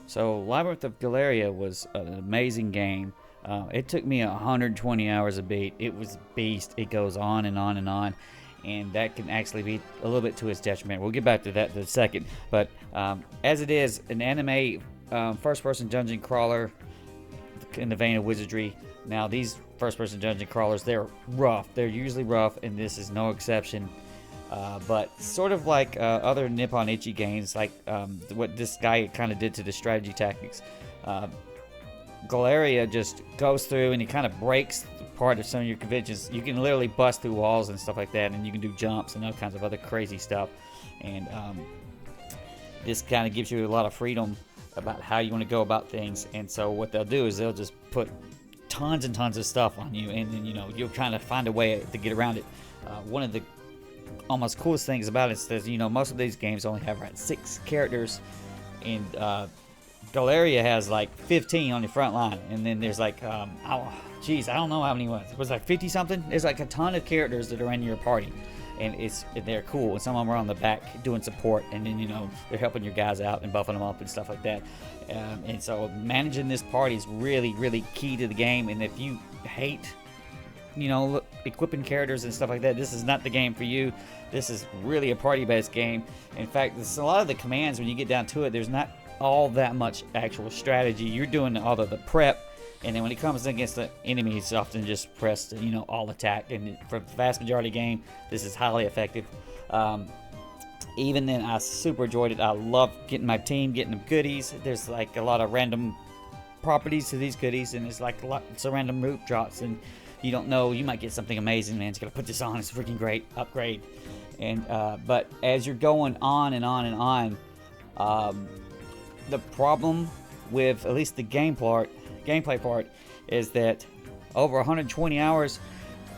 So Labyrinth of Galleria was an amazing game. It took me 120 hours to beat. It was a beast. It goes on and on and on, and that can actually be a little bit to its detriment. We'll get back to that in a second. But as it is, an anime first-person dungeon crawler in the vein of wizardry. Now, these first-person dungeon crawlers, they're rough. They're usually rough, and this is no exception. But sort of like other Nippon Ichi games, like what this guy kind of did to the strategy tactics, Galleria just goes through and he kind of breaks part of some of your conventions. You can literally bust through walls and stuff like that, and you can do jumps and all kinds of other crazy stuff. And this kind of gives you a lot of freedom about how you want to go about things. And so what they'll do is they'll just put tons and tons of stuff on you, and then you'll kind of find a way to get around it. One of the almost coolest things about it is that most of these games only have 6 characters, and Galleria has like 15 on the front line, and then there's like I don't know how many was. It was like 50 something. There's like a ton of characters that are in your party, and they're cool. And some of them are on the back doing support, and then they're helping your guys out and buffing them up and stuff like that. And so managing this party is really, really key to the game. And if you hate equipping characters and stuff like that, this is not the game for you. This is really a party-based game. In fact, a lot of the commands, when you get down to it, there's not all that much actual strategy. You're doing all of the prep, and then when it comes against the enemy, it's often just press all attack. And for the vast majority of the game, this is highly effective. Even then, I super enjoyed it. I love getting my team, getting them goodies. There's like a lot of random properties to these goodies, and it's like lots of random root drops, and you don't know, you might get something amazing, man. It's gonna put this on. It's a freaking great upgrade. And but as you're going on and on and on, the problem with at least the gameplay part is that over 120 hours,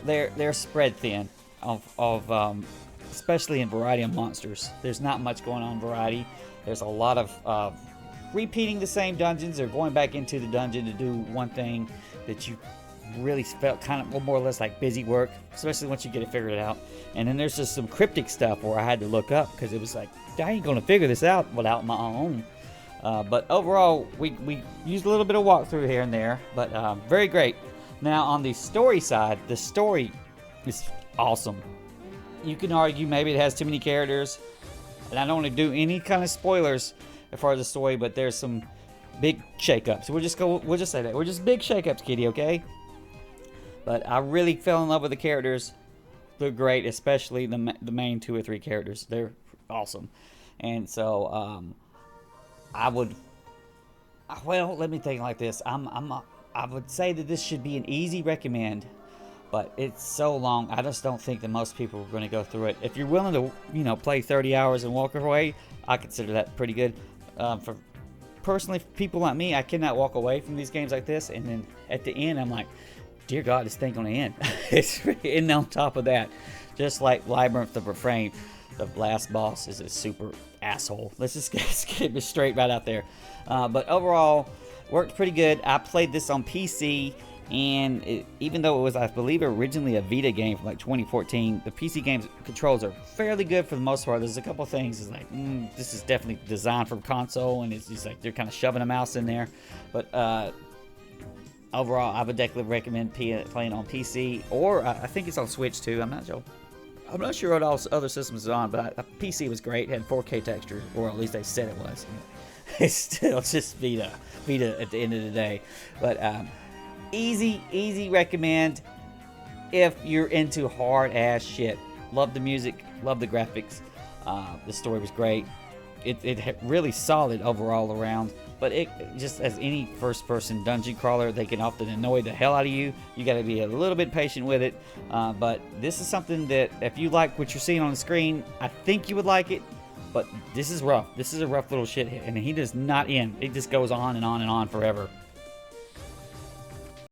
they're spread thin of especially in variety of monsters. There's not much going on in variety. There's a lot of repeating the same dungeons or going back into the dungeon to do one thing that you really felt kind of more or less like busy work, especially once you get it figured out. And then there's just some cryptic stuff where I had to look up because it was like, I ain't gonna figure this out without my own. But overall, we used a little bit of walkthrough here and there, but very great. Now on the story side, the story is awesome. You can argue maybe it has too many characters, and I don't want to do any kind of spoilers as far as the story, but there's some big shakeups. We'll just say that we're just big shakeups, kitty. Okay. But I really fell in love with the characters. They're great, especially the main 2 or 3 characters. They're awesome. And so let me think like this. I would say that this should be an easy recommend, but it's so long. I just don't think that most people are going to go through it. If you're willing to, play 30 hours and walk away, I consider that pretty good. For personally, people like me, I cannot walk away from these games like this, and then at the end, I'm like, dear God, this thing gonna end. And on top of that, just like Labyrinth of Refrain, the last boss is a super asshole. Let's just get it straight right out there. But overall, worked pretty good. I played this on PC, and even though it was, I believe, originally a Vita game from like 2014, the PC games controls are fairly good for the most part. There's a couple things. It's like, this is definitely designed for console, and it's just like they're kind of shoving a mouse in there. But overall, I would definitely recommend playing on PC, or I think it's on Switch too. I'm not sure what all other systems is on, but PC was great. It had 4K texture, or at least they said it was. It's still just Vita at the end of the day. But easy recommend if you're into hard ass shit. Love the music, love the graphics. The story was great. It really solid overall around. But it just, as any first-person dungeon crawler, they can often annoy the hell out of you. You got to be a little bit patient with it. But this is something that, if you like what you're seeing on the screen, I think you would like it. But this is rough. This is a rough little shit, and he does not end. It just goes on and on and on forever.